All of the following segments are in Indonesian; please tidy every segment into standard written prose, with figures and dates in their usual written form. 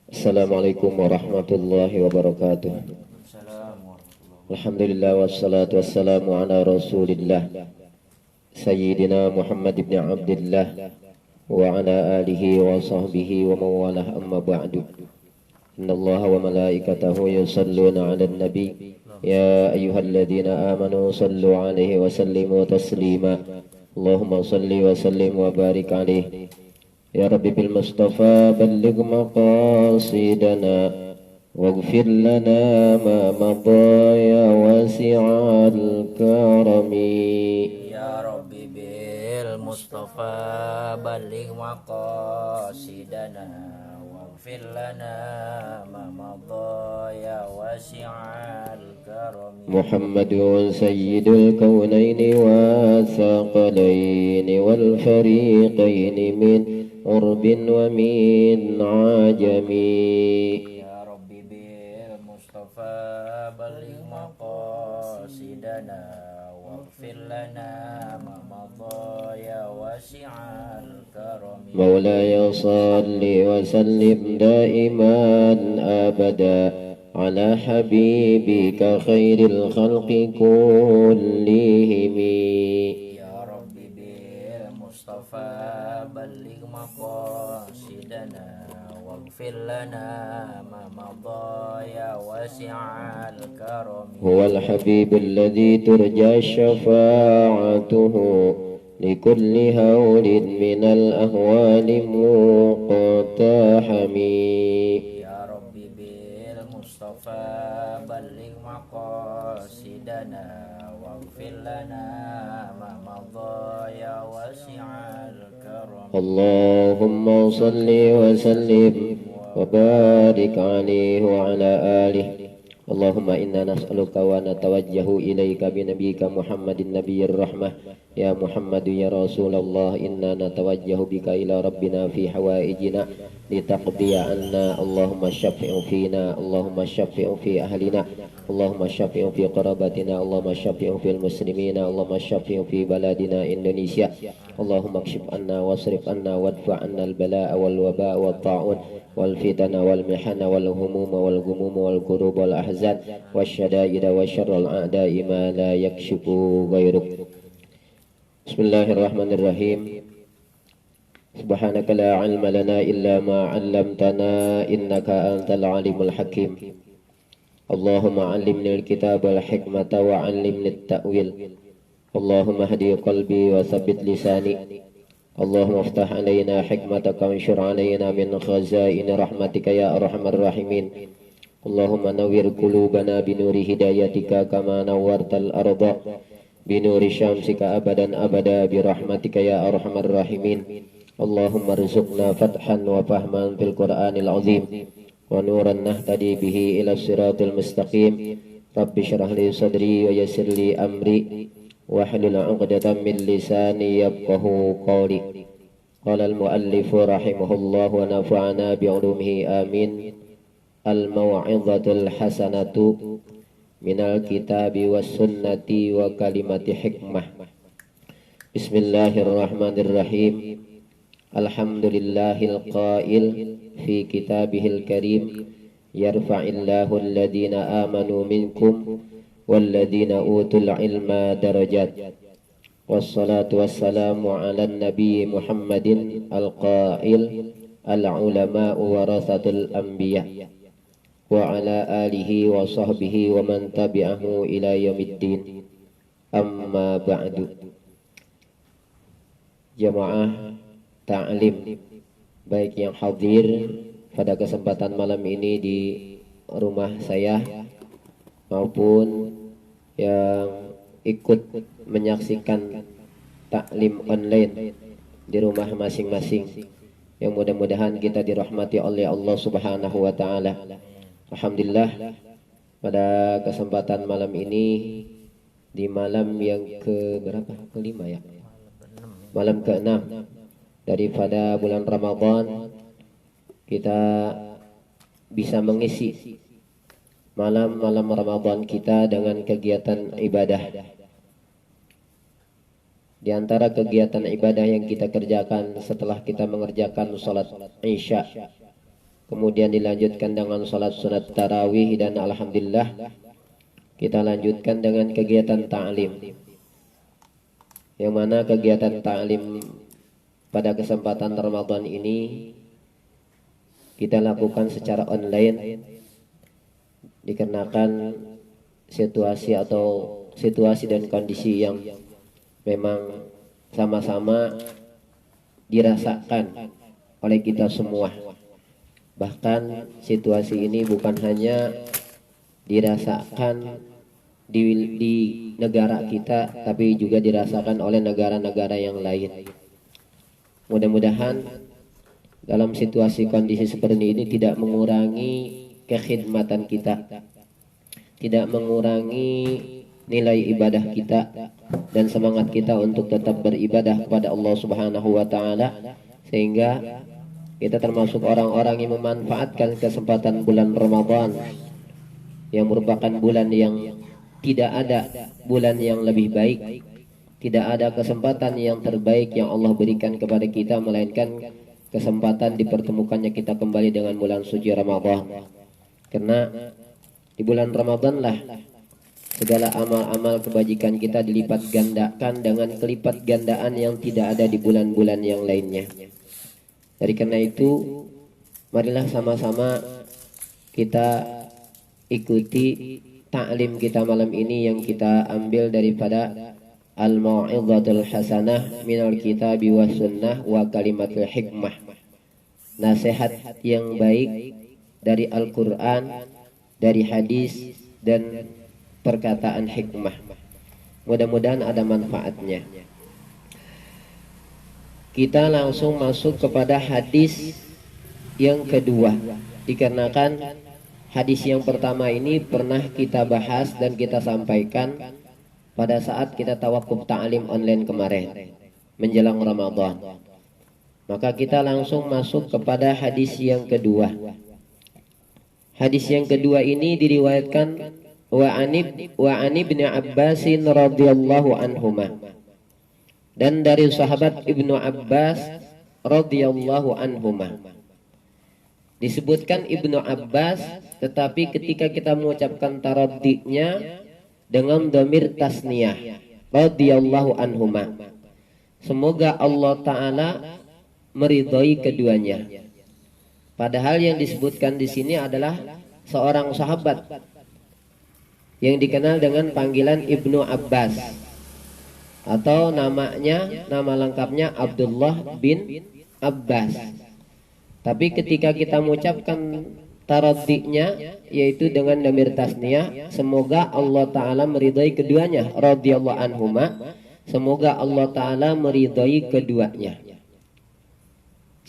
Assalamualaikum warahmatullahi wabarakatuh. Alhamdulillah wassalatu wassalamu ala rasulillah Sayyidina Muhammad ibn Abdullah wa ala alihi wa sahbihi wa mawalah amma ba'du. Inna Allah wa malaikatahu yusalluna ala nabi ya ayyuhalladzina amanu sallu alaihi wa sallimu taslima. Allahumma salli wa sallim wa barik alaihi. Ya Rabbi bil Mustafa balligh maqasidana waghfir lana ma madha ya wasi'al karami. Ya Rabbi bil Mustafa balligh maqasidana waghfir lana ma madha ya wasi'al karami. Muhammadun sayyidul kaunaini wa thaqalaini wal fariqaini min urbin wa min ajami. Ya Rabbi bil Mustafa balligh maqasidana waghfir lana ma madha ya wasi'al karami. مولاي صل وسلم دائما أبدا على حبيبك خير الخلق كلهم. Ya Rabbi bil Mustafa balligh maqasidana waghfir lana ma madha ya wasi'al karami. هو الحبيب الذي ترجى شفاعته لكل هول من الأهوال مقتحمي. Ya Rabbi bil Mustafa balligh maqasidana waghfir lana ma madha ya wasi'al karam. اللهم صل وسلم وبارك عليه وعلى آله. اللهم إنا نسألك ونتوجه إليك بنبيك محمد النبي الرحمة. يا محمد يا رسول الله إنا نتوجه بك إلى ربنا في حوائجنا لتقضي عنا. اللهم شفع فينا، اللهم شفع في أهلنا، اللهم شفع في قرابتنا، اللهم شفع في المسلمين، اللهم شفع في بلدنا إندونيسيا. اللهم اكشف عنا واصرف عنا وادفع عنا البلاء والوباء والطاعون والفتن والمحن والهموم والغموم والكروب والأحزان والشدائد وشر الأعداء ما لا يكشف غيرك. بسم الله الرحمن الرحيم. سبحانك لا علم لنا إلا ما علمتنا إنك أنت العليم الحكيم. اللهم علمني الكتاب والحكمة وعلمني التأويل. اللهم اهدي قلبي وثبت لساني. اللهم افتح علينا حكمتك وانشر علينا من خزائن رحمتك يا أرحم الراحمين. اللهم نور قلوبنا بنور هدايتك كما نورت الأرض بنور شمسك أبدا أبدا برحمتك يا أرحم الراحمين. اللهم ارزقنا فتحا وفهما في القرآن العظيم ونورا نهتدي به إلى الصراط المستقيم. رب اشرح لي صدري ويسر لي أمري واحلل عقدة من لساني يفقه قولي. قال المؤلف رحمه الله ونفعنا بعلومه آمين. الموعظة الحسنة من الكتاب والسنة وكلمة حكمة. بسم الله الرحمن الرحيم. الحمد لله القائل في كتابه الكريم يرفع الله الذين آمنوا منكم والذين أوتوا العلم درجات. والصلاة والسلام على النبي محمد القائل العلماء ورثة الأنبياء وعلى آله وصحبه ومن تبعه إلى يوم الدين. أما بعد. Jamaah ta'lim baik yang hadir pada kesempatan malam ini di rumah saya maupun yang ikut menyaksikan taklim online di rumah masing-masing, yang mudah-mudahan kita dirahmati oleh Allah Subhanahu wa taala. Alhamdulillah, pada kesempatan malam ini di malam yang ke berapa? Kelima ya. Malam ke-6 daripada bulan Ramadan, kita bisa mengisi malam-malam Ramadan kita dengan kegiatan ibadah. Di antara kegiatan ibadah yang kita kerjakan setelah kita mengerjakan sholat Isya kemudian dilanjutkan dengan sholat sunat tarawih, dan alhamdulillah kita lanjutkan dengan kegiatan ta'lim, yang mana kegiatan ta'lim pada kesempatan Ramadan ini kita lakukan secara online dikarenakan situasi dan kondisi yang memang sama-sama dirasakan oleh kita semua. Bahkan situasi ini bukan hanya dirasakan di negara kita, tapi juga dirasakan oleh negara-negara yang lain. Mudah-mudahan dalam situasi kondisi seperti ini tidak mengurangi kekhidmatan kita, tidak mengurangi nilai ibadah kita dan semangat kita untuk tetap beribadah kepada Allah Subhanahu wa taala, sehingga kita termasuk orang-orang yang memanfaatkan kesempatan bulan Ramadan yang merupakan bulan yang tidak ada bulan yang lebih baik, tidak ada kesempatan yang terbaik yang Allah berikan kepada kita melainkan kesempatan dipertemukannya kita kembali dengan bulan suci Ramadan. Karena di bulan Ramadan lah segala amal-amal kebajikan kita dilipat gandakan dengan kelipat gandaan yang tidak ada di bulan-bulan yang lainnya. Dari karena itu, marilah sama-sama kita ikuti ta'lim kita malam ini yang kita ambil daripada Al-Mau'izatul Hasanah minal Kitabi wa Sunnah wa Kalimatul Hikmah. Nasihat yang baik dari Al-Quran, dari hadis, dan perkataan hikmah. Mudah-mudahan ada manfaatnya. Kita langsung masuk kepada hadis yang kedua, dikarenakan hadis yang pertama ini pernah kita bahas dan kita sampaikan pada saat kita tawakuf ta'lim online kemarin menjelang Ramadan. Maka kita langsung masuk kepada hadis yang kedua. Hadis yang kedua ini diriwayatkan wa an ibni Abbasin radhiyallahu anhuma, dan dari sahabat Ibnu Abbas radhiyallahu anhuma. Disebutkan Ibnu Abbas, tetapi ketika kita mengucapkan taraddinya dengan dhamir tasniyah, radhiyallahu anhuma, semoga Allah Ta'ala meridhai keduanya. Padahal yang disebutkan di sini adalah seorang sahabat yang dikenal dengan panggilan Ibnu Abbas, atau nama lengkapnya Abdullah bin Abbas. Tapi ketika kita mengucapkan taraddinya, yaitu dengan dhamir tasniyah, semoga Allah Ta'ala meridhai keduanya, radhiyallahu anhuma, semoga Allah Ta'ala meridhai keduanya.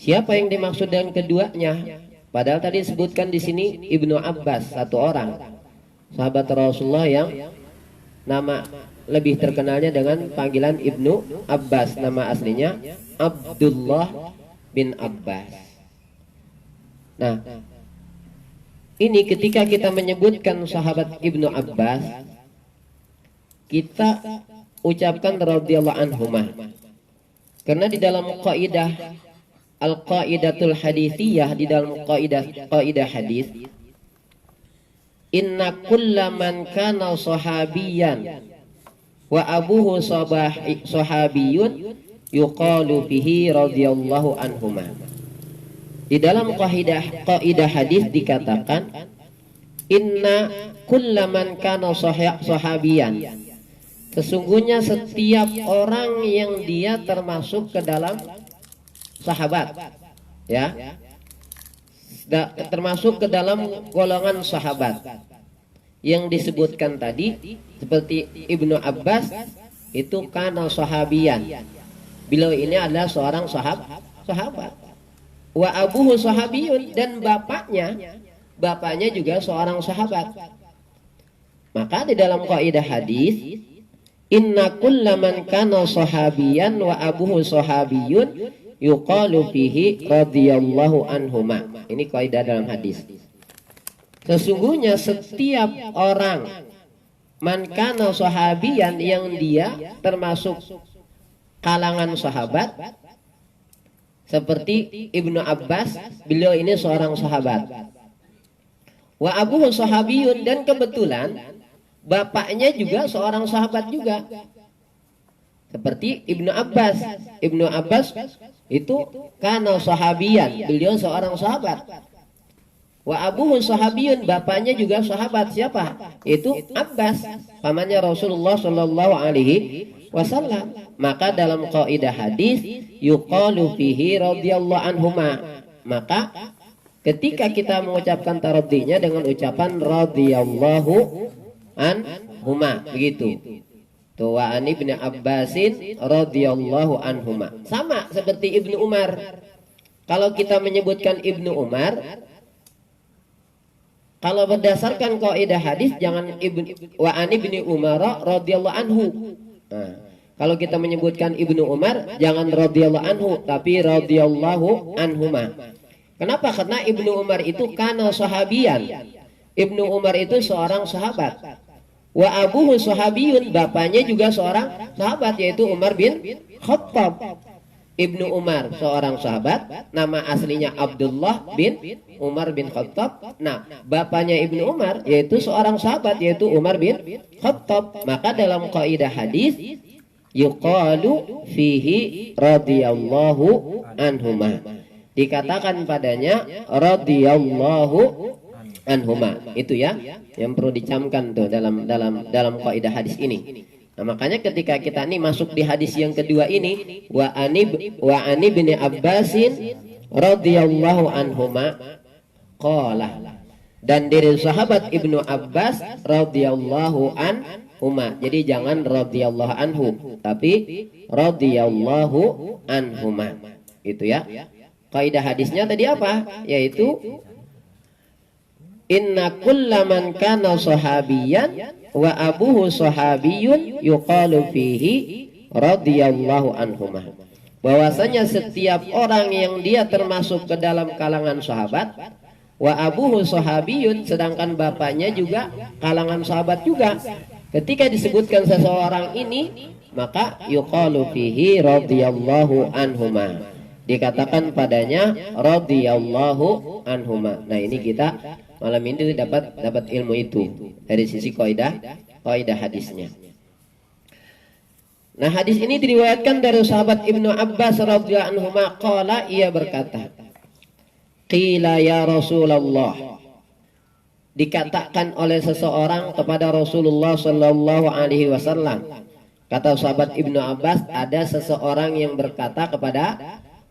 Siapa yang dimaksud dengan keduanya? Padahal tadi disebutkan di sini Ibnu Abbas, satu orang sahabat Rasulullah yang nama lebih terkenalnya dengan panggilan Ibnu Abbas. Nama aslinya Abdullah bin Abbas. Nah, ini ketika kita menyebutkan sahabat Ibnu Abbas, kita ucapkan radhiyallahu anhuma. Karena di dalam kaidah Al-Qaidatul Hadithiyah, di dalam kaidah hadis, inna kullaman kana sahabiyan wa abuhu sahabiyun yuqalu fihi radhiyallahu anhuma. Di dalam kaidah hadis dikatakan inna kullaman kana sahabiyan, sesungguhnya setiap orang yang dia termasuk ke dalam sahabat, ya, termasuk ke dalam golongan sahabat yang disebutkan tadi, seperti Ibnu Abbas itu kana sahabiyan, beliau ini adalah seorang sahabat. Wa abuhu sahabiyun, dan bapaknya juga seorang sahabat. Maka di dalam kaidah hadis, inna kullaman kana sahabiyan wa abuhu sahabiyun yuqalu fihi radhiyallahu anhuma. Ini kaidah dalam hadis. Sesungguhnya setiap orang man kana sahabiyan, yang dia termasuk kalangan sahabat, Seperti Ibnu Abbas, beliau ini seorang sahabat. Wa abuhu sahabiyun, dan kebetulan bapaknya juga seorang sahabat juga. Seperti Ibnu Abbas. Ibnu Abbas itu kana sahabiyan, beliau seorang sahabat. Wa abuhu sahabiyun, bapaknya juga sahabat. Siapa? Itu Abbas, pamannya Rasulullah sallallahu alaihi wasallam. Maka dalam kaidah hadis yuqalu fihi radhiyallahu anhuma. Maka ketika kita mengucapkan taraddinya dengan ucapan radhiyallahu anhuma, begitu. Tuh, wa an ibni Abbasin radhiyallahu anhuma. Sama seperti Ibnu Umar. Kalau kita menyebutkan Ibnu Umar, kalau berdasarkan kaidah hadis jangan wa an ibni Umar radhiyallahu anhu. Nah, kalau kita menyebutkan Ibnu Umar jangan radhiyallahu anhu, tapi radhiyallahu anhuma. Kenapa? Karena Ibnu Umar itu kana sahabiyan. Ibnu Umar itu seorang sahabat. Wa abuhu sahabiyun, bapaknya juga seorang sahabat, yaitu Umar bin Khattab. Ibnu Umar seorang sahabat, nama aslinya Abdullah bin Umar bin Khattab. Nah, bapaknya Ibnu Umar yaitu seorang sahabat, yaitu Umar bin Khattab. Maka dalam kaidah hadis yuqalu fihi radhiyallahu anhuma, dikatakan padanya radhiyallahu anhuma. Itu ya yang perlu dicamkan tuh dalam kaidah hadis ini. Nah, makanya ketika kita nih masuk di hadis yang kedua ini, wa ani bin Abbasin radhiyallahu anhuma qala, dan dari sahabat Ibnu Abbas radhiyallahu anhuma. Jadi jangan radhiyallahu anhu, tapi radhiyallahu anhuma. Itu ya. Kaidah hadisnya tadi apa? Yaitu inna kullaman kana sahabiyan wa abuhu sahabiyun yuqalu fihi radhiyallahu anhuma. Bahwasanya setiap orang yang dia termasuk ke dalam kalangan sahabat, wa abuhu sahabiyun, sedangkan bapaknya juga kalangan sahabat juga. Ketika disebutkan seseorang ini, maka yuqalu fihi radhiyallahu anhuma, dikatakan padanya radhiyallahu anhuma. Nah, ini kita malam ini dapat ilmu itu dari sisi kaidah hadisnya. Nah, hadis ini diriwayatkan dari sahabat Ibnu Abbas radhiyallahu anhuma qala, ia berkata, qila ya Rasulullah, dikatakan oleh seseorang kepada Rasulullah sallallahu alaihi wasallam. Kata sahabat Ibnu Abbas, ada seseorang yang berkata kepada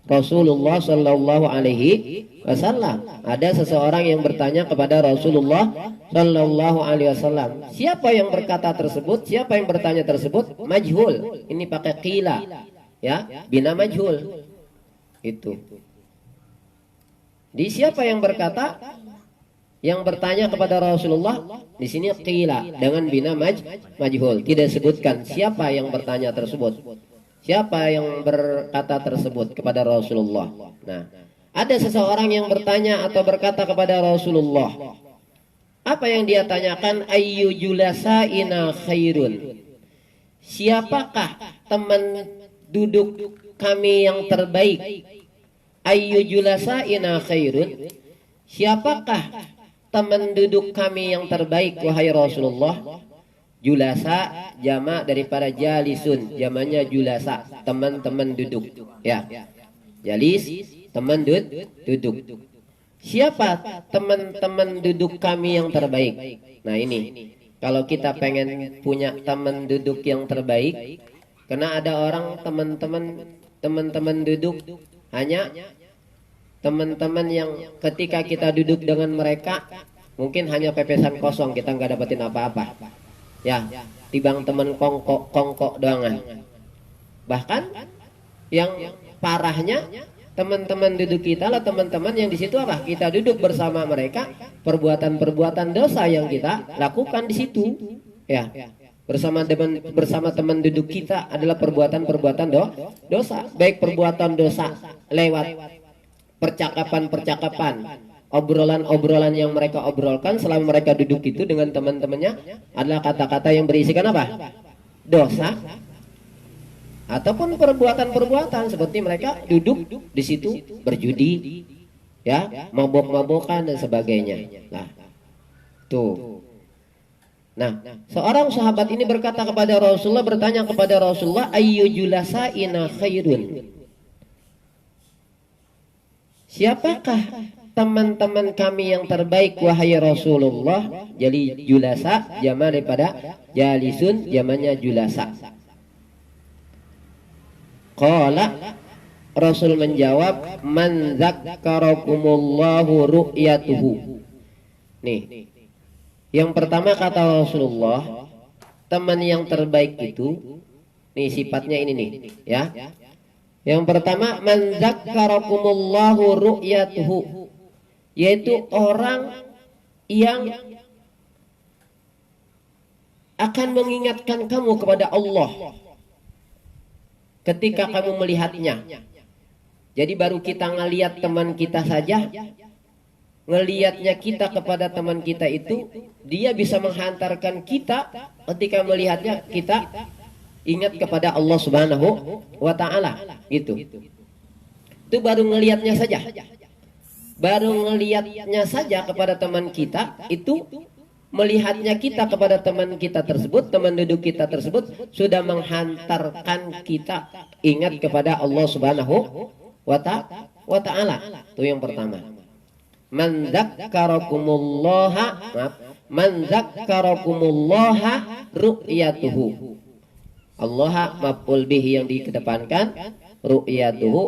Rasulullah sallallahu alaihi wasallam. Ada seseorang yang bertanya kepada Rasulullah sallallahu alaihi wasallam. Siapa yang berkata tersebut? Siapa yang bertanya tersebut? Majhul. Ini pakai qila, ya, bina majhul. Itu. Di siapa yang berkata? Yang bertanya kepada Rasulullah di sini qila dengan bina majhul. Tidak sebutkan siapa yang bertanya tersebut. Siapa yang berkata tersebut kepada Rasulullah. Nah, ada seseorang yang bertanya atau berkata kepada Rasulullah. Apa yang dia tanyakan? Ayyu julasaina khairun. Siapakah teman duduk kami yang terbaik? Ayyu julasaina khairun. Siapakah teman duduk kami yang terbaik, wahai Rasulullah? Julasa jama daripada jalisun, jamannya julasa, teman-teman duduk, ya. Jalis, teman duduk. Siapa teman-teman duduk kami yang terbaik? Nah, ini kalau kita pengen punya teman duduk yang terbaik, karena ada orang teman-teman duduk hanya teman-teman yang ketika kita duduk dengan mereka mungkin hanya pepesan kosong, kita nggak dapetin apa-apa. Ya, tibang teman kongkok doangan. Bahkan yang parahnya teman-teman duduk kita lah teman-teman yang di situ apa? Kita duduk bersama mereka, perbuatan-perbuatan dosa yang kita lakukan di situ. Ya, bersama teman duduk kita adalah perbuatan-perbuatan dosa, baik perbuatan dosa lewat percakapan-percakapan, obrolan-obrolan yang mereka obrolkan selama mereka duduk itu dengan teman-temannya adalah kata-kata yang berisikan apa? Dosa. ataupun perbuatan-perbuatan seperti mereka duduk di situ berjudi, ya, mabok-mabokan dan sebagainya. Nah, tuh. Nah, seorang sahabat ini berkata kepada Rasulullah, bertanya kepada Rasulullah, ayyu julasaina khairun? Siapakah teman-teman kami yang terbaik wahai Rasulullah? Jadi julasa jamak daripada jalisun, jamannya julasa. Qala, Rasul menjawab, man dzakkarakumullahu ru'yatuhu. Nih, yang pertama kata Rasulullah, teman yang terbaik itu, nih sifatnya ini nih, ya. Yang pertama, man dzakkarakumullahu ru'yatuhu, yaitu orang yang akan mengingatkan kamu kepada Allah ketika kamu melihatnya. Jadi baru kita ngelihat teman kita saja, ngelihatnya kita kepada teman kita itu, dia bisa menghantarkan kita ketika melihatnya kita ingat kepada Allah Subhanahu wa taala, gitu. Itu baru ngelihatnya saja. Baru ngelihatnya saja kepada teman kita itu, melihatnya kita kepada teman kita tersebut, teman duduk kita tersebut sudah menghantarkan kita ingat kepada Allah Subhanahu wa taala. Itu yang pertama. Man dzakkarakumullah ru'yatuhu. Allah maf'ul bihi yang dikedepankan, ru'yatuhu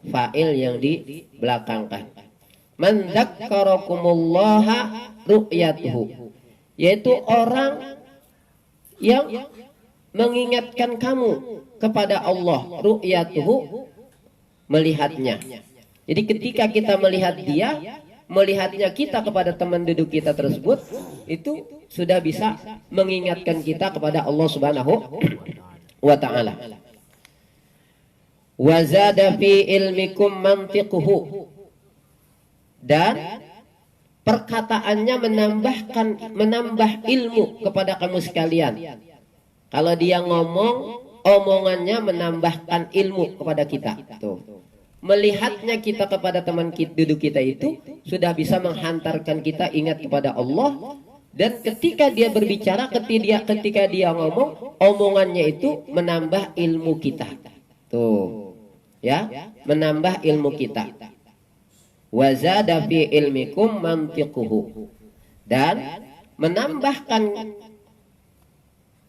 fa'il yang dibelakangkan. Man dzakkarakumullah ru'yatuhu, yaitu orang yang mengingatkan kamu kepada Allah, ru'yatuhu melihatnya. Jadi ketika kita melihat dia, melihatnya kita kepada teman duduk kita tersebut, itu sudah bisa mengingatkan kita kepada Allah Subhanahu wa taala. Wa zada fi ilmikum mantiquhu, dan perkataannya menambah ilmu kepada kamu sekalian. Kalau dia ngomong, omongannya menambahkan ilmu kepada kita. Tuh. Melihatnya kita kepada teman duduk kita itu sudah bisa menghantarkan kita ingat kepada Allah. Dan ketika dia berbicara, ketika dia ngomong, omongannya itu menambah ilmu kita. Tuh, ya, menambah ilmu kita. Wa zada fi ilmikum mantiquhu, dan menambahkan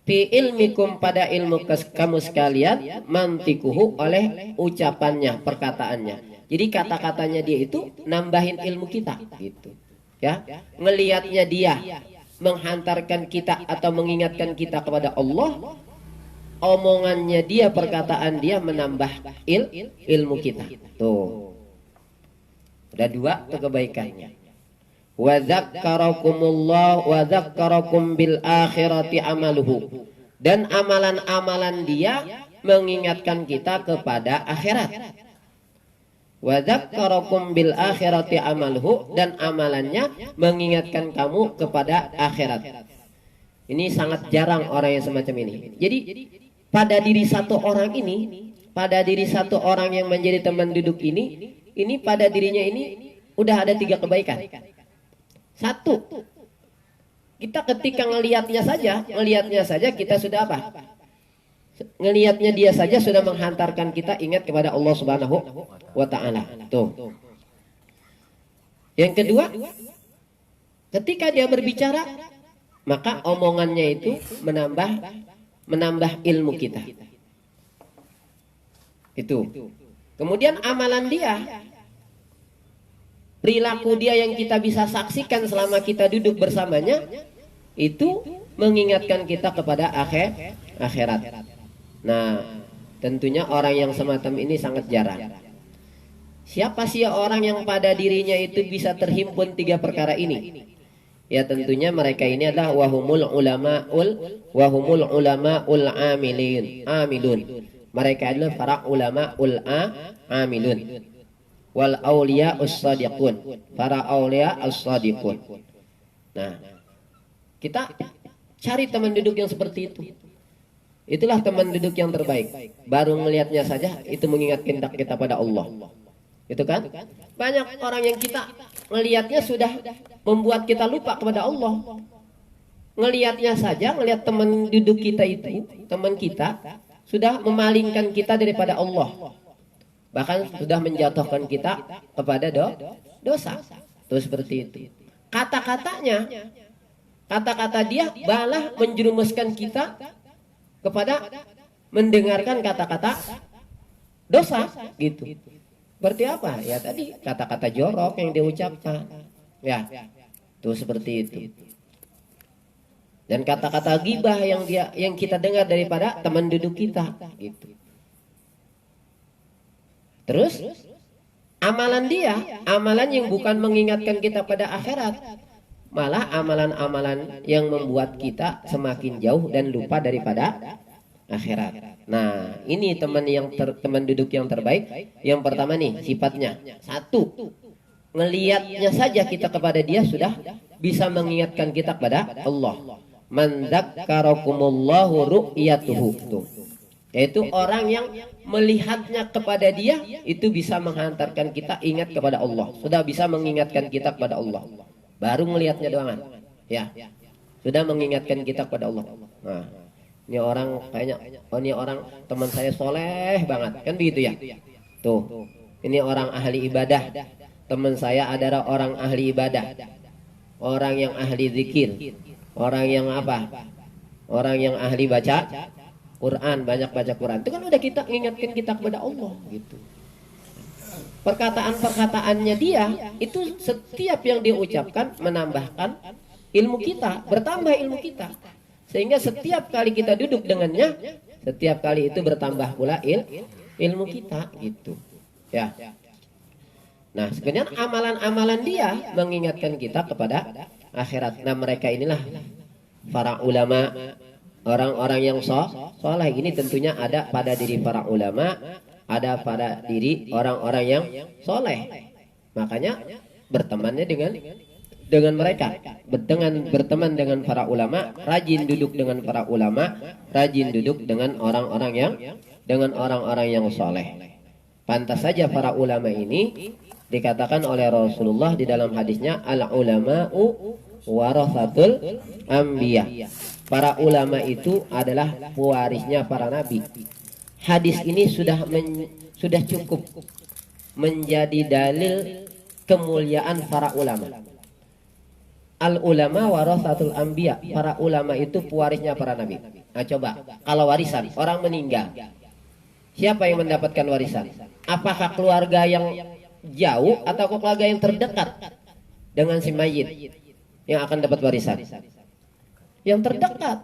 fi ilmikum pada ilmu kamu sekalian, mantikuhu oleh ucapannya, perkataannya. Jadi kata-katanya dia itu nambahin ilmu kita, gitu. Ya, ngelihatnya dia menghantarkan kita atau mengingatkan kita kepada Allah, omongannya dia, perkataan dia menambah ilmu kita. Tuh. Ada dua kebaikannya. Wa dzakkarakumullah wa dzakkarakum bil akhirati amaluhu, dan amalan-amalan dia mengingatkan kita kepada akhirat. Wa dzakkarakum bil akhirati amaluhu, dan amalannya mengingatkan kamu kepada akhirat. Ini sangat jarang orang yang semacam ini. Jadi pada diri satu orang ini, pada diri satu orang yang menjadi teman duduk ini pada dirinya ini udah ada 3 kebaikan. Satu, kita ketika ngelihatnya saja kita sudah apa? Ngelihatnya dia saja sudah menghantarkan kita ingat kepada Allah Subhanahu wa taala. Tuh. Yang kedua, ketika dia berbicara, maka omongannya itu menambah ilmu kita. Itu. Kemudian amalan dia, perilaku dia yang kita bisa saksikan selama kita duduk bersamanya, itu mengingatkan kita kepada akhirat. Nah, tentunya orang yang semacam ini sangat jarang. Siapa sih orang yang pada dirinya itu bisa terhimpun 3 perkara ini? Ya tentunya mereka ini adalah wahumul ulama'ul amilun. Mereka adalah para ulama amilun. Wal auliya as-sadiqun, para auliya as-sadiqun. Nah, kita cari teman duduk yang seperti itu. Itulah teman duduk yang terbaik. Baru melihatnya saja itu mengingatkan kita pada Allah. Itu kan? Banyak orang yang kita melihatnya sudah membuat kita lupa kepada Allah. Ngelihatnya saja, ngelihat teman duduk kita itu, teman kita sudah memalingkan kita daripada Allah. Bahkan sudah menjatuhkan kita kepada dosa. Itu seperti itu. Kata-katanya, kata-kata dia malah menjerumuskan kita kepada mendengarkan kata-kata dosa gitu. Berarti apa? Ya tadi kata-kata jorok yang diucapkan. Ya, itu seperti itu. Dan kata-kata ghibah yang kita dengar daripada teman duduk kita gitu. Terus amalan dia, amalan yang bukan mengingatkan kita pada akhirat, malah amalan-amalan yang membuat kita semakin jauh dan lupa daripada akhirat. Nah, ini teman duduk yang terbaik. Yang pertama nih sifatnya. Satu, ngelihatnya saja kita kepada dia sudah bisa mengingatkan kita kepada Allah. Man dzakkarakumullahu ru'yatuhu. Tuh. Yaitu orang yang melihatnya kepada dia itu bisa menghantarkan kita ingat kepada Allah. Sudah bisa mengingatkan kita kepada Allah. Baru melihatnya doang. Ya. Sudah mengingatkan kita kepada Allah. Nah, ini orang kayaknya, oh ini orang teman saya soleh banget. Kan begitu ya? Tuh. Ini orang ahli ibadah. Teman saya adalah orang ahli ibadah. Orang yang ahli zikir. Orang yang apa? Orang yang ahli baca Quran, banyak baca Quran. Itu kan udah kita ingatkan kita kepada Allah gitu. Perkataan-perkataannya dia itu setiap yang dia ucapkan menambahkan ilmu kita, bertambah ilmu kita. Sehingga setiap kali kita duduk dengannya, setiap kali itu bertambah pula ilmu kita gitu. Ya. Nah, sebenarnya amalan-amalan dia mengingatkan kita kepada akhirat. Nah, mereka inilah para ulama, orang-orang yang soleh. Ini tentunya ada pada diri para ulama, ada pada diri orang-orang yang soleh. Makanya bertemannya dengan mereka, berteman dengan para ulama, rajin duduk dengan para ulama, rajin duduk dengan orang-orang yang soleh. Pantas saja para ulama ini dikatakan oleh Rasulullah di dalam hadisnya, al ulama'u warathatul anbiya. Para ulama itu adalah pewarisnya para nabi. Hadis ini sudah cukup menjadi dalil kemuliaan para ulama. Al ulama warathatul anbiya. Para ulama itu pewarisnya para nabi. Nah, coba kalau warisan orang meninggal, siapa yang mendapatkan warisan? Apakah keluarga yang jauh atau keluarga yang terdekat dengan si mayit yang akan dapat warisan? Yang terdekat.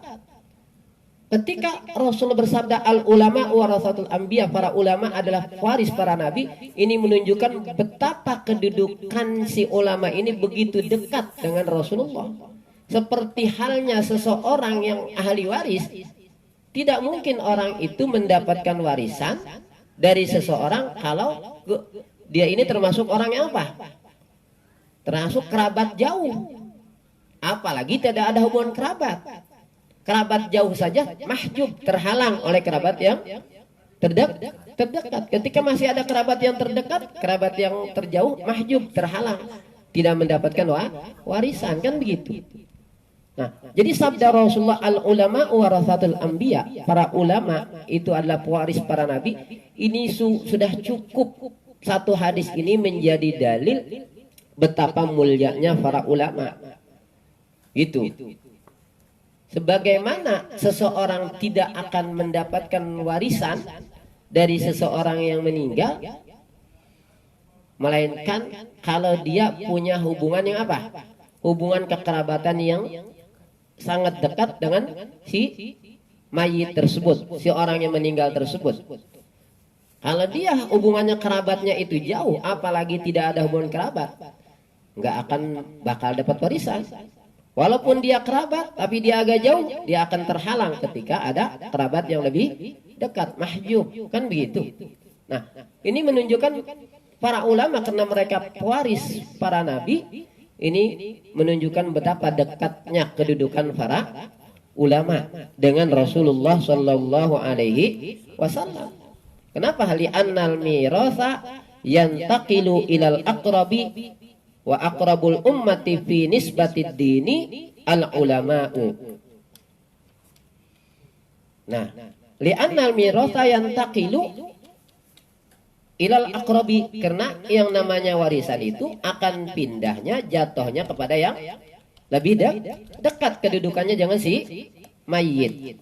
Ketika Rasul bersabda al ulama warathatul anbiya, para ulama adalah waris para nabi, ini menunjukkan betapa kedudukan si ulama ini begitu dekat dengan Rasulullah. Seperti halnya seseorang yang ahli waris, tidak mungkin orang itu mendapatkan warisan dari seseorang kalau dia ini termasuk orang yang apa? Termasuk kerabat jauh. Apalagi tidak ada hubungan kerabat. Kerabat jauh saja mahjub, terhalang oleh kerabat yang terdekat. Ketika masih ada kerabat yang terdekat, kerabat yang terjauh mahjub, terhalang, tidak mendapatkan warisan, kan begitu. Nah, jadi sabda Rasulullah al ulama warathatul anbiya, para ulama itu adalah pewaris para nabi. Ini sudah cukup, satu hadis ini menjadi dalil betapa mulianya para ulama. Itu. Sebagaimana seseorang tidak akan mendapatkan warisan dari seseorang yang meninggal, melainkan kalau dia punya hubungan yang apa? Hubungan kekerabatan yang sangat dekat dengan si mayit tersebut, si orang yang meninggal tersebut. Kalau dia hubungannya kerabatnya itu jauh, apalagi tidak ada hubungan kerabat, nggak akan bakal dapat warisan. Walaupun dia kerabat, tapi dia agak jauh, dia akan terhalang ketika ada kerabat yang lebih dekat, mahjub, kan begitu. Nah, ini menunjukkan para ulama karena mereka pewaris para nabi, ini menunjukkan betapa dekatnya kedudukan para ulama dengan Rasulullah sallallahu alaihi wasallam. Kenapa? Li annal mirasa yantaqilu ilal aqrabi wa aqrabul ummati fi nisbatid dini al ulama'u. Nah, li annal mirasa yantaqilu ilal aqrabi, karena yang namanya warisan itu akan pindahnya, jatuhnya kepada yang lebih dekat kedudukannya, jangan si mayit.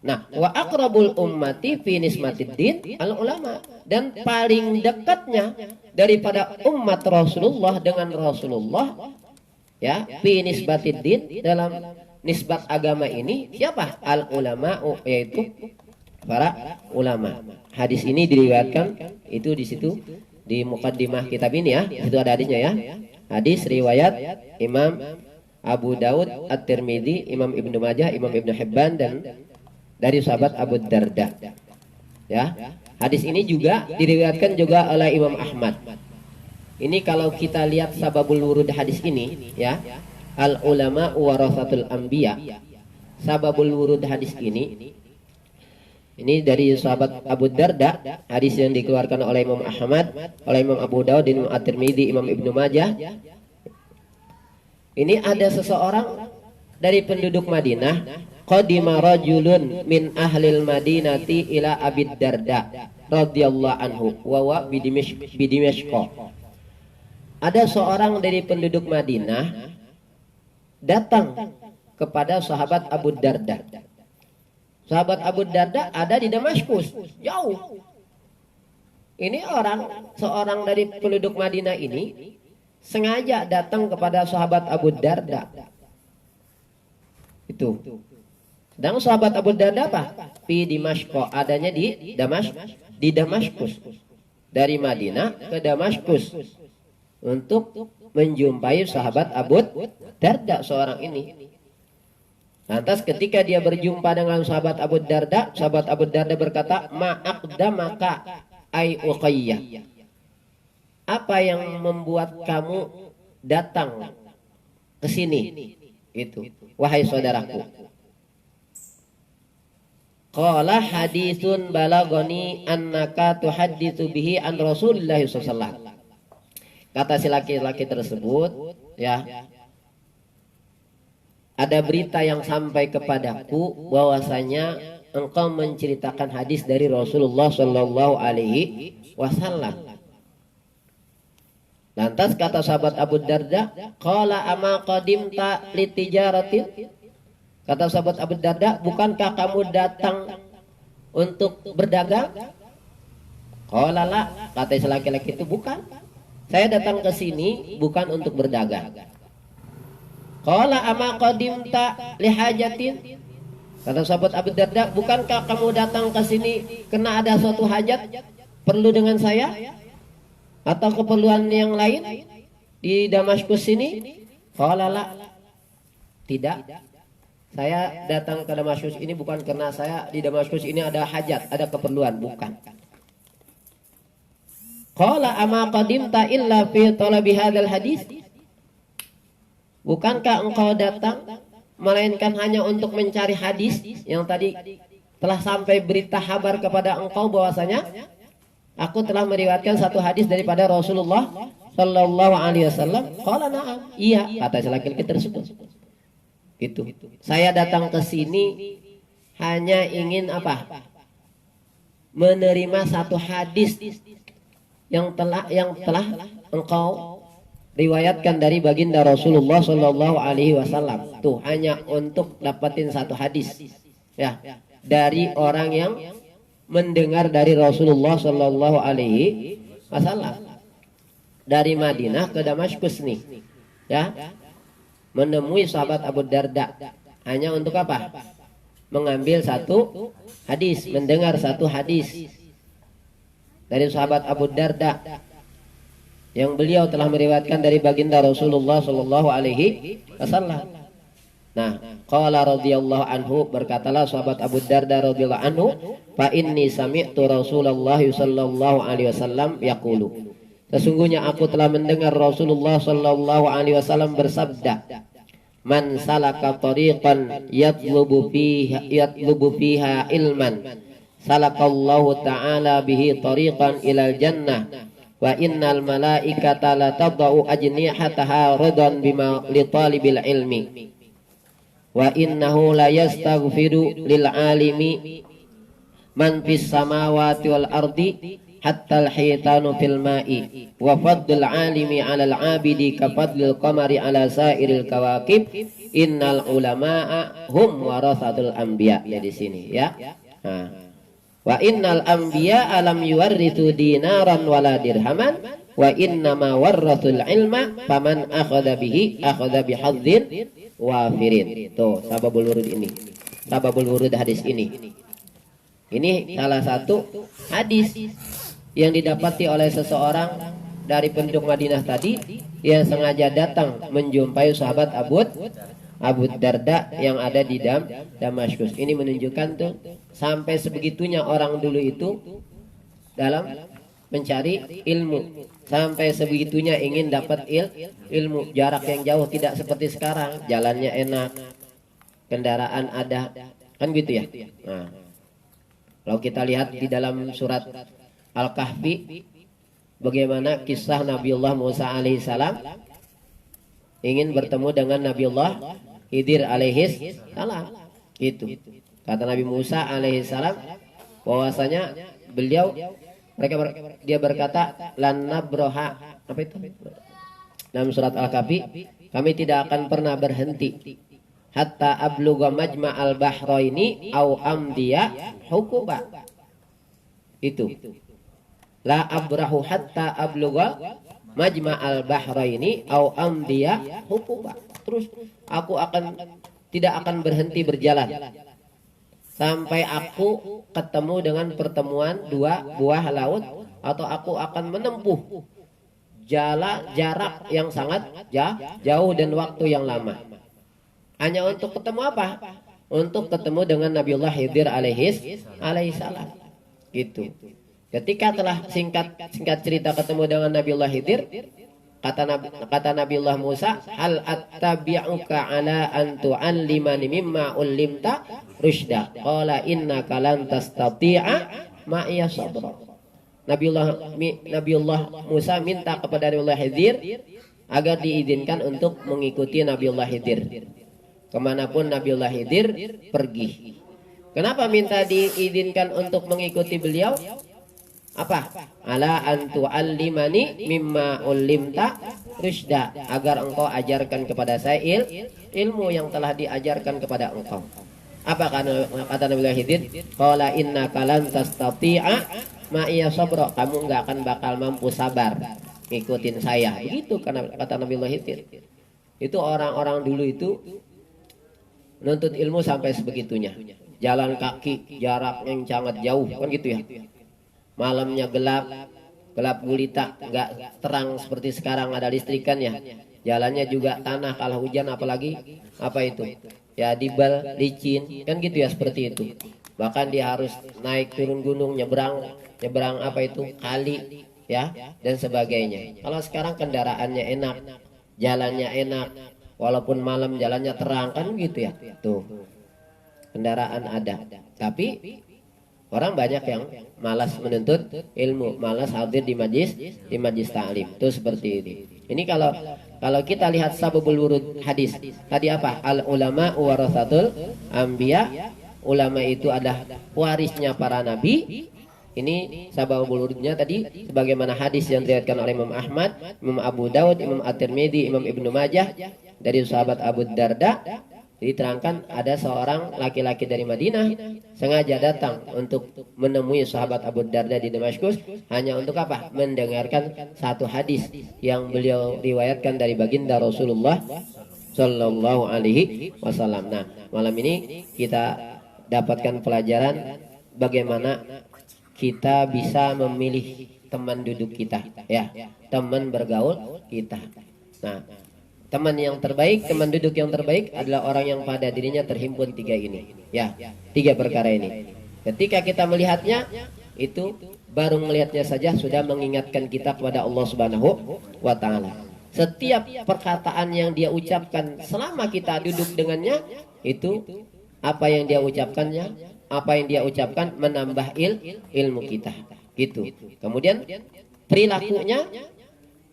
Nah, wa aqrabul ummati fi nismatiddin al ulama, dan paling dekatnya daripada umat Rasulullah dengan Rasulullah, ya, fi nisbatiddin, dalam nisbat agama ini siapa? Al ulama, yaitu para ulama. Hadis ini diriwayatkan itu di situ di mukaddimah kitab ini ya. Itu ada hadisnya ya. Hadis riwayat Imam Abu Daud, At-Tirmidzi, Imam Ibnu Majah, Imam Ibnu Hibban, dan dari sahabat Abu Darda. Ya. Hadis ini juga diriwayatkan juga oleh Imam Ahmad. Ini kalau kita lihat sababul wurud hadis ini ya. Al ulama warasatul anbiya. Sababul wurud hadis ini dari sahabat Abu Darda, hadis yang dikeluarkan oleh Imam Ahmad, oleh Imam Abu Daud, Imam At-Tirmidzi, Imam Ibnu Majah. Ini ada seseorang dari penduduk Madinah, qadima rajulun min ahlil Madinati ila Abi Darda radhiyallahu anhu wa wa bidimishq. Ada seorang dari penduduk Madinah datang kepada sahabat Abu Darda. Sahabat Abu Darda ada di Damaskus, jauh. Ini seorang dari penduduk Madinah ini sengaja datang kepada sahabat Abu Darda. Itu. Dan sahabat Abu Darda apa? Fi Dimashq, adanya di Damaskus. Dari Madinah ke Damaskus untuk menjumpai sahabat Abu Darda seorang ini. Lantas ketika dia berjumpa dengan sahabat Abu Darda berkata, "Ma'aqdamaka ai Uqayyah." Apa yang membuat kamu datang ke sini? Itu, wahai saudaraku. Qala haditsun balagoni annaka tuhadditsu bihi an Rasulillah sallallahu alaihi wasallam. Kata si laki-laki tersebut, ya, ada berita yang sampai kepadaku bahwasanya engkau menceritakan hadis dari Rasulullah sallallahu alaihi wasallam. Lantas kata sahabat Abu Darda, qala ama qadimta litijaratin? Kata sahabat Abu Darda, bukankah kamu datang untuk berdagang? Qala la, kata si laki-laki itu, bukan. Saya datang ke sini bukan untuk berdagang. Qala ama qadimta lihajatin? Kata sahabat Abu Darda, bukankah kamu datang ke sini karena ada suatu hajat perlu dengan saya atau keperluan yang lain di Damaskus ini? Qala la, tidak. Saya datang ke Damaskus ini bukan karena saya di Damaskus ini ada hajat, ada keperluan, bukan. Qala ama qadimta illa fi talabi hadzal hadis? Bukankah engkau datang melainkan hanya untuk mencari hadis yang tadi telah sampai berita kabar kepada engkau bahwasanya aku telah meriwayatkan satu hadis daripada Rasulullah sallallahu alaihi wasallam? Qala na'am, iya, kata laki-laki tersebut. Itu. Saya datang ke sini hanya ingin apa? Menerima satu hadis yang telah engkau riwayatkan dari baginda Rasulullah sallallahu alaihi wasallam. Tuh, hanya untuk dapatin satu hadis ya dari orang yang mendengar dari Rasulullah sallallahu alaihi wasallam dari Madinah ke Damaskus nih ya, menemui sahabat Abu Darda hanya untuk apa? Mengambil satu hadis, mendengar satu hadis dari sahabat Abu Darda yang beliau telah meriwayatkan dari baginda Rasulullah sallallahu alaihi wasallam. Nah, qala radhiyallahu anhu, berkatalah sahabat Abu Darda radhiyallahu anhu, fa inni sami'tu Rasulullah sallallahu alaihi wasallam yaqulu. Sesungguhnya aku telah mendengar Rasulullah sallallahu alaihi wasallam bersabda, man salaka tariqan yatlubu fiha ilman salakallahu ta'ala bihi tariqan ilal jannah wa innal malaikata la tadau ajnihataha ridan bima li talibil ilmi wa innahu la yastaghfiru lil alimi man fis samawati wal ardi hatta al-hitanu fil ma'i wa fadlul alimi 'ala al-'abidi ka fadlil qamari 'ala sairil kawakib innal ulama'a hum warasatul anbiya. Ya di sini ya. Nah. Wa innal anbiya alam yuwarrithu dinaran wala dirhaman wa innama warrathul ilma faman akhadha bihi akhadha bihadzin wafirin. Tuh sababul wurud ini. Sababul wurud hadis ini. Ini salah satu hadis yang didapati oleh seseorang dari penduduk Madinah tadi yang sengaja datang menjumpai sahabat Abu Darda yang ada di Damaskus. Ini menunjukkan tuh sampai sebegitunya orang dulu itu dalam mencari ilmu, sampai sebegitunya ingin dapat ilmu. Jarak yang jauh, tidak seperti sekarang jalannya enak, kendaraan ada, kan gitu ya. Nah, kalau kita lihat di dalam surat Al-Kahfi, bagaimana kisah Nabiullah Musa alaihissalam ingin bertemu dengan Nabiullah Khidir alaihissalam. Itu kata Nabi Musa alaihissalam bahwasanya dia berkata lan nabroha, apa itu dalam surat Al-Kahfi, kami tidak akan pernah berhenti hatta abluga majma al-bahraini au amdiya hukuba. Itu la abrahu hatta abluga majma al-bahraini au amdiya hukuba. Terus aku tidak akan berhenti berjalan sampai aku ketemu dengan pertemuan dua buah laut, atau aku akan menempuh jarak yang sangat jauh dan waktu yang lama. Hanya untuk ketemu apa? Untuk ketemu dengan Nabiullah Khidir alaihissalam. Gitu. Ketika telah singkat cerita ketemu dengan Nabiullah Khidir, kata Nabiullah Musa, hal attabi'uka ala an tu'allimani mimma ullimta rusyda. Qala innaka lan tastati'a ma'iya sabra. Nabiullah Musa minta kepada Nabiullah Khidir agar diizinkan untuk mengikuti Nabiullah Khidir kemanapun Nabiullah Khidir pergi. Kenapa minta diizinkan untuk mengikuti beliau? Apa? Ala antu allimani mimma ullimta rusyda, agar engkau ajarkan kepada saya ilmu yang telah diajarkan kepada engkau. Apa kata Nabiullah Khidir? Qala innaka lan tastati'a ma'iya sabra, kamu enggak akan bakal mampu sabar ngikutin saya. Begitu kata Nabiullah Khidir. Itu orang-orang dulu itu menuntut ilmu sampai sebegitunya. Jalan kaki jarak yang sangat jauh, kan gitu ya. Malamnya gelap gulita, nggak terang seperti sekarang ada listrikan ya. Jalannya juga tanah kalau hujan, apalagi apa itu ya, dibal licin, kan gitu ya, seperti itu. Bahkan dia harus naik turun gunung, nyebrang apa itu kali ya, dan sebagainya. Kalau sekarang kendaraannya enak, jalannya enak, walaupun malam jalannya terang, kan gitu ya. Tuh kendaraan ada, tapi orang banyak yang malas menuntut ilmu, malas hadir di majlis ta'lim. Itu seperti ini. Ini kalau kita lihat sababul wurud hadis tadi apa? Al ulama warasatul anbiya. Ulama itu adalah warisnya para nabi. Ini sababul wurudnya tadi sebagaimana hadis yang diriwayatkan oleh Imam Ahmad, Imam Abu Daud, Imam At-Tirmidzi, Imam Ibnu Majah dari sahabat Abu Darda. Diterangkan ada seorang laki-laki dari Madinah sengaja datang untuk menemui sahabat Abu Darda di Damaskus hanya untuk apa? Mendengarkan satu hadis yang beliau riwayatkan dari baginda Rasulullah Sallallahu Alaihi Wasallam. Nah, malam ini kita dapatkan pelajaran bagaimana kita bisa memilih teman duduk kita, ya, teman bergaul kita. Nah, teman yang terbaik, teman duduk yang terbaik adalah orang yang pada dirinya terhimpun tiga ini, ya, tiga perkara ini. Ketika kita melihatnya, itu baru melihatnya saja sudah mengingatkan kita kepada Allah Subhanahu wa Ta'ala. Setiap perkataan yang dia ucapkan selama kita duduk dengannya, itu apa yang dia ucapkannya, apa yang dia ucapkan menambah ilmu kita. Gitu. Kemudian perilakunya,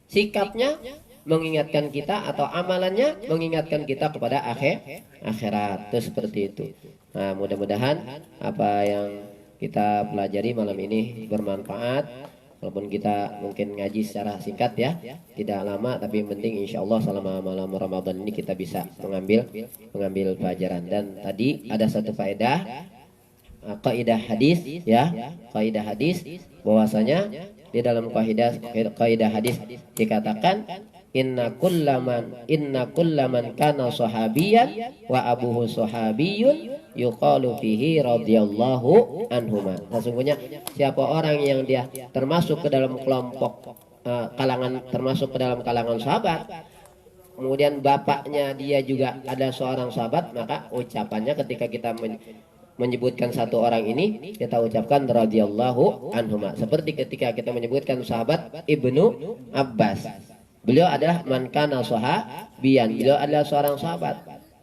sikapnya mengingatkan kita, atau amalannya mengingatkan kita kepada akhirat. Itu seperti itu. Nah, mudah-mudahan apa yang kita pelajari malam ini bermanfaat. Walaupun kita mungkin ngaji secara singkat ya, tidak lama, tapi yang penting insya Allah selama malam Ramadan ini kita bisa mengambil pelajaran. Dan tadi ada satu faedah, kaidah hadis ya, kaidah hadis bahwasanya di dalam kaidah hadis dikatakan inna kullaman kana sahabiyan wa abuhu sahabiyun yuqalu fihi radhiyallahu anhuma. Sesungguhnya siapa orang yang dia termasuk ke dalam kelompok termasuk ke dalam kalangan sahabat, kemudian bapaknya dia juga ada seorang sahabat, maka ucapannya ketika kita menyebutkan satu orang ini, kita ucapkan radhiyallahu anhuma. Seperti ketika kita menyebutkan sahabat Ibnu Abbas, beliau adalah man kana sahabiyan, beliau adalah seorang sahabat.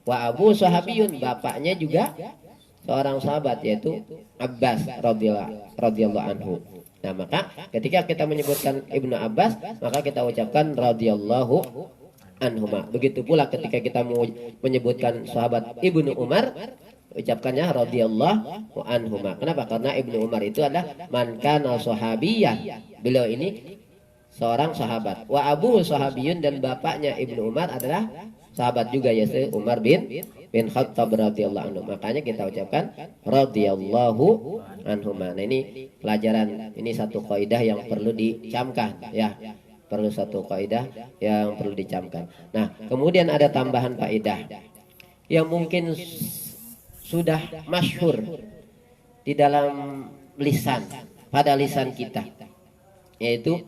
Wa abu sahabiyun, bapaknya juga seorang sahabat, yaitu Abbas radhiyallahu anhu. Nah, maka ketika kita menyebutkan Ibnu Abbas, maka kita ucapkan radhiyallahu anhuma. Begitu pula ketika kita menyebutkan sahabat Ibnu Umar, ucapkannya radhiyallahu anhuma. Kenapa? Karena Ibnu Umar itu adalah man kana sahabiyan. Beliau ini seorang sahabat. Wa abu sahabiyun, dan bapaknya Ibnu Umar adalah sahabat juga, yaitu Umar bin Khattab radhiyallahu anhu. Makanya kita ucapkan radhiyallahu anhuma. Nah, ini pelajaran, ini satu kaidah yang perlu dicamkan ya. Perlu satu kaidah yang perlu dicamkan. Nah, kemudian ada tambahan faedah yang mungkin sudah masyhur di dalam lisan, pada lisan kita, yaitu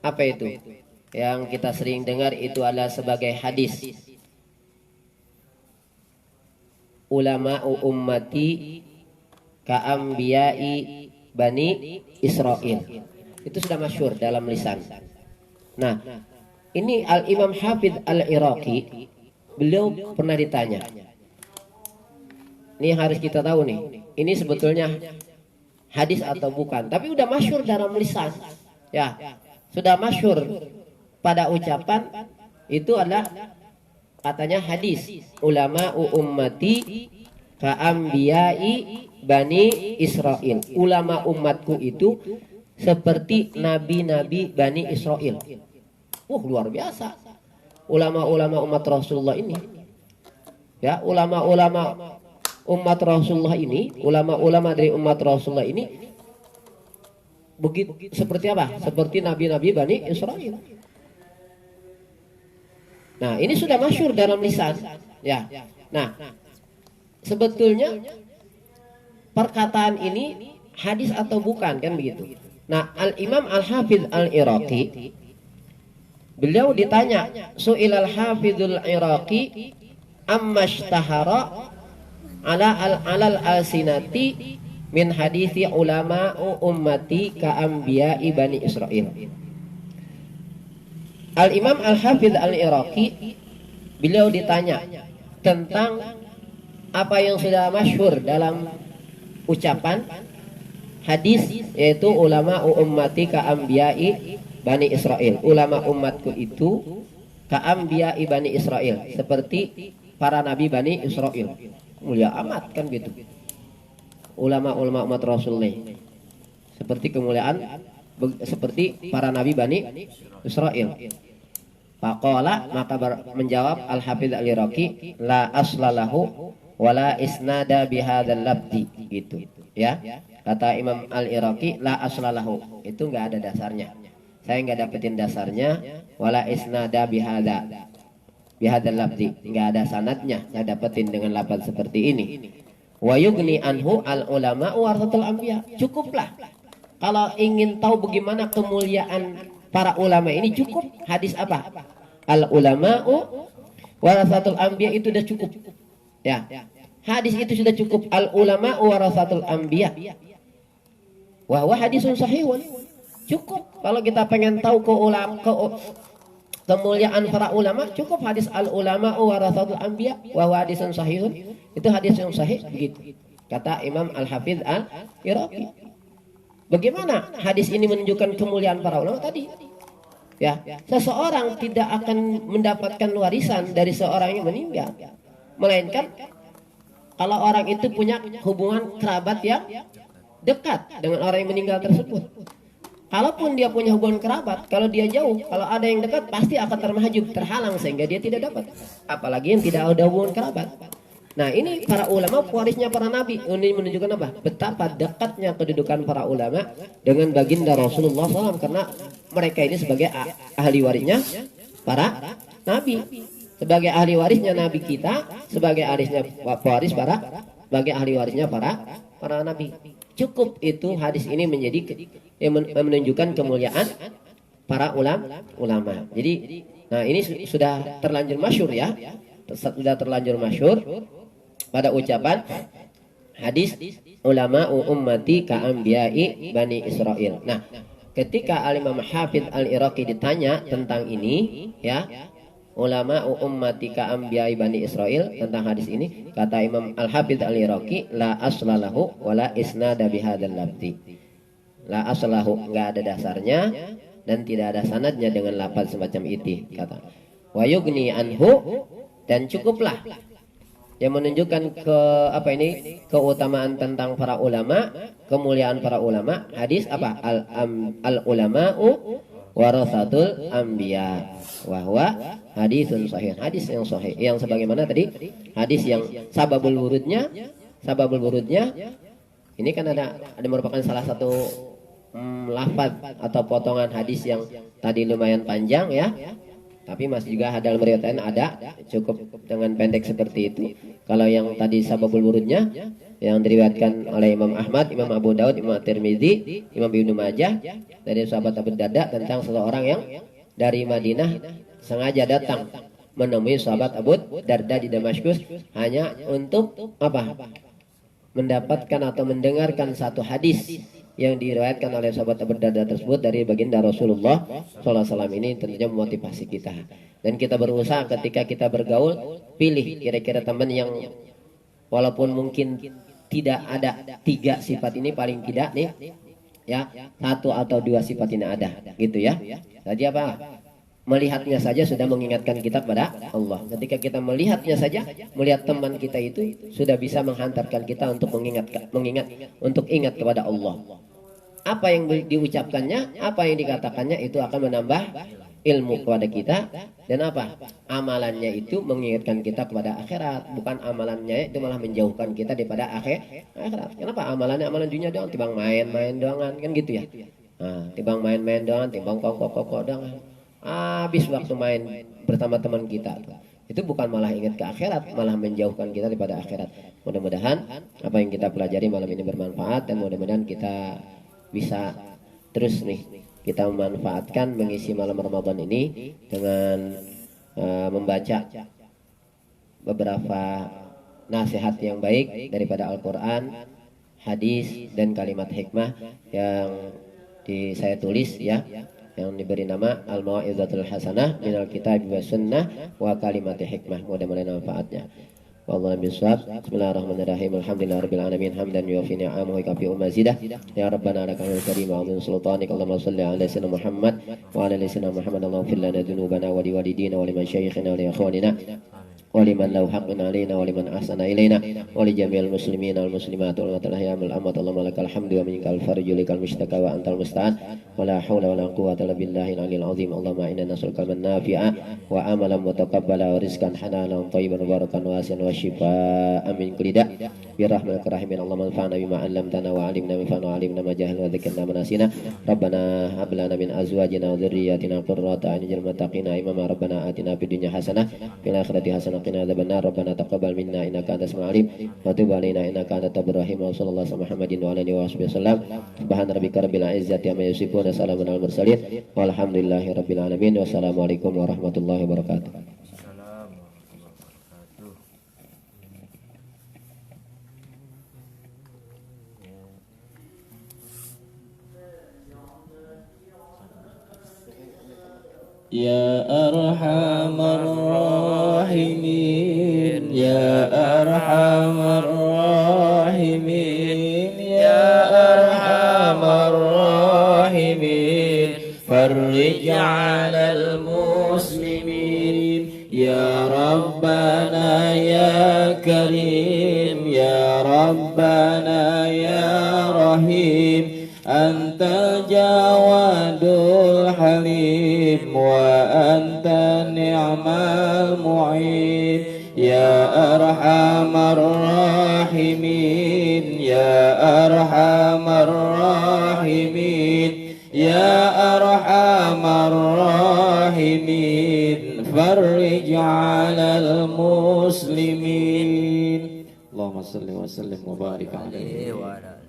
apa itu? Yang kita sering dengar itu adalah sebagai hadis. Ulama'u ummati ka'ambiyai Bani Israel. Itu sudah masyhur dalam lisan. Nah, ini Al-Imam Hafidz Al-Iraqi, beliau pernah ditanya. Ini yang harus kita tahu nih. Ini sebetulnya hadis atau bukan, tapi udah masyhur dalam lisan. Ya, sudah masyhur pada ucapan, itu adalah katanya hadis. Ulama'u ummati ka'ambiyai Bani Israel. Ulama umatku itu seperti nabi-nabi Bani Israel. Luar biasa. Ulama-ulama umat Rasulullah ini. Ya, ulama-ulama umat Rasulullah ini, ulama-ulama dari umat Rasulullah ini begitu seperti apa? Seperti nabi-nabi Bani Israel. Nah, ini sudah masyhur dalam lisan, ya. Nah, sebetulnya perkataan ini hadis atau bukan, kan begitu. Nah, Al-Imam Al-Hafidz Al-Iraqi, beliau ditanya, su'ilal Hafidhul Iraqi amma ishtahara alal alsinati min hadithi ulama'u ummati ka'ambiya'i Bani Israel. Al-Imam Al-Hafidz Al-Iraqi, beliau ditanya tentang apa yang sudah masyhur dalam ucapan hadis, yaitu ulama'u ummati ka'ambiya'i Bani Israel. Ulama umatku itu ka'ambiya'i Bani Israel, seperti para nabi Bani Israel. Mulia amat, kan gitu. Ulama-ulama umat Rasulullah seperti kemuliaan, seperti para nabi Bani Israel. Faqala, maka menjawab Al-Hafidz Al-Iraqi, la aslalahu wala isnada bihadzal labdi, gitu ya. Kata Imam Al-Iraqi, la aslalahu, itu enggak ada dasarnya. Saya enggak dapetin dasarnya. Wala isnada bihadzal labdi, enggak ada sanadnya saya dapetin dengan lafaz seperti ini. Wa yugni anhu al ulama warasatul anbiya. Cukuplah kalau ingin tahu bagaimana kemuliaan para ulama ini, cukup hadis apa? Al ulama'u warasatul anbiya, itu sudah cukup. Ya. Hadis itu sudah cukup. Al ulama'u warasatul anbiya. Wa huwa hadisun sahihun. Cukup kalau kita pengen tahu kemuliaan para ulama, cukup hadis al ulama warathatul anbiya wa huwa hadisun sahihun. Itu hadis yang sahih begitu. Kata Imam Al-Hafidz Al-Iraqi. Bagaimana hadis ini menunjukkan kemuliaan para ulama tadi? Ya, seseorang tidak akan mendapatkan warisan dari seorang yang meninggal, melainkan kalau orang itu punya hubungan kerabat yang dekat dengan orang yang meninggal tersebut. Kalaupun dia punya hubungan kerabat, kalau dia jauh, kalau ada yang dekat pasti akan termahjub, terhalang sehingga dia tidak dapat. Apalagi yang tidak ada hubungan kerabat. Nah, ini para ulama pewarisnya para nabi. Ini menunjukkan apa? Betapa dekatnya kedudukan para ulama dengan baginda Rasulullah SAW, karena mereka ini sebagai ahli warisnya para nabi, sebagai ahli warisnya nabi kita, sebagai ahli warisnya para nabi. Cukup itu hadis ini menjadi yang menunjukkan kemuliaan para ulama. Jadi, nah ini sudah terlanjur masyhur ya, sudah terlanjur masyhur pada ucapan hadis ulama ummati ka'ambiyai Bani Israel. Nah, ketika Al-Imam Hafidz Al-Iraqi ditanya tentang ini, ya, ulama ummati ka'ambiyai Bani Israel, tentang hadis ini, kata Imam Al-Hafidz Al-Iraqi, la aslalahu wala isnada bihadzal lafzi. La aslahu, enggak ada dasarnya dan tidak ada sanadnya dengan lafaz semacam itu, kata. Wa yugni anhu, dan cukuplah yang menunjukkan keutamaan tentang para ulama, kemuliaan para ulama, hadis apa? Al ulama'u warathatul anbiya wa huwa hadisun sahih. Hadis yang sahih, yang sebagaimana tadi hadis yang sababul wurudnya ini kan ada merupakan salah satu lafaz atau potongan hadis yang tadi lumayan panjang ya. Tapi masih juga dalam riwayat lain ada cukup dengan pendek seperti itu. Kalau yang tadi sababul wurudnya yang diriwayatkan oleh Imam Ahmad, Imam Abu Daud, Imam Tirmizi, Imam Ibnu Majah dari sahabat Abu Darda tentang seseorang yang dari Madinah sengaja datang menemui sahabat Abu Darda di Damaskus hanya untuk apa? Mendapatkan atau mendengarkan satu hadis yang diriwayatkan oleh sahabat Abu Darda tersebut dari baginda Rasulullah SAW. Ini tentunya memotivasi kita, dan kita berusaha ketika kita bergaul, pilih kira-kira teman yang walaupun mungkin tidak ada 3 sifat ini, paling tidak nih ya 1 atau 2 sifat ini ada gitu ya. Jadi apa? Melihatnya saja sudah mengingatkan kita kepada Allah. Ketika kita melihatnya saja, melihat teman kita itu sudah bisa menghantarkan kita untuk untuk ingat kepada Allah. Apa yang diucapkannya, apa yang dikatakannya itu akan menambah ilmu kepada kita, dan apa? Amalannya itu mengingatkan kita kepada akhirat, bukan amalannya itu malah menjauhkan kita daripada akhirat. Kenapa? Amalannya amalan dunia doang, timbang main-main doangan kan gitu ya. Nah, timbang main-main doangan, timbang kok doangan. Habis waktu main bersama teman kita. Itu bukan malah ingat ke akhirat, malah menjauhkan kita daripada akhirat. Mudah-mudahan apa yang kita pelajari malam ini bermanfaat, dan mudah-mudahan kita bisa terus nih kita memanfaatkan mengisi malam Ramadan ini dengan membaca beberapa nasihat yang baik daripada Al-Quran, hadis, dan kalimat hikmah yang saya tulis ya, yang diberi nama Al-Mau'izatul Hasanah minal Kitab wa Sunnah wa Kalimat Hikmah. Mudah-mudahan manfaatnya. Wallahu bisawab. Bismillahirrahmanirrahim. Alhamdulillahirabbil alamin hamdan yuwafi ni'amahu wa yukafi'u mazidah. Ya Rabbana lakal karim wa 'azim sultanik. Allahumma shalli 'ala sayyidina Muhammad wa 'ala ali sayyidina Muhammad. Allahumma ighfir lana dzunubana wa liwalidina wa liman syayikhina wa li ikhwanina wa liman lahu haqqun 'alaina wa liman ahsana ilaina wa li jami'il muslimina wal muslimat wal ahya'i wal amwat. Allahumma lakal hamdu wa minkal farju likal mushtaka wa antal musta'an wa la haula wa la quwwata illa billahil 'aliyyil 'azim. Allahumma inna nas'aluka man nafi'a wa amalan mutaqabbala wa rizqan halalan thayyiban mubarakan wasi'an wa shifaa min kulli da' bi rahmatika rahimin. Allahumma anfa'na bima 'allamtana wa 'allimna wa 'allimna ma jahilna wa dzakirna ma nasina. Rabbana hab lana min azwajina wa dhurriyyatina qurrata a'yunin waj'alna muttaqina imama. Rabbana atina fid dunya hasanah fil akhirati hasanah wa qina adzabannar. Rabbana taqabbal minna innaka antas samiul 'alim wa tub 'alaina innaka antat tawwabur rahim. Wa sallallahu alaihi Muhammadin wa alihi wasallam. Subhana rabbika rabbil izzati amma yasifun wa salamun alal mursalin walhamdulillahi rabbil alamin. Wassalamualaikum warahmatullahi wabarakatuh. يا أرحم الراحمين يا أرحم الراحمين يا أرحم الراحمين فرج على المسلمين يا ربنا يا كريم يا ربنا يا رحيم أنت الجواد الحليم وأنت نعم المعين يا أرحم الراحمين يا أرحم الراحمين يا أرحم الراحمين فرج على المسلمين اللهم صل وسلم وبارك عليه wa ala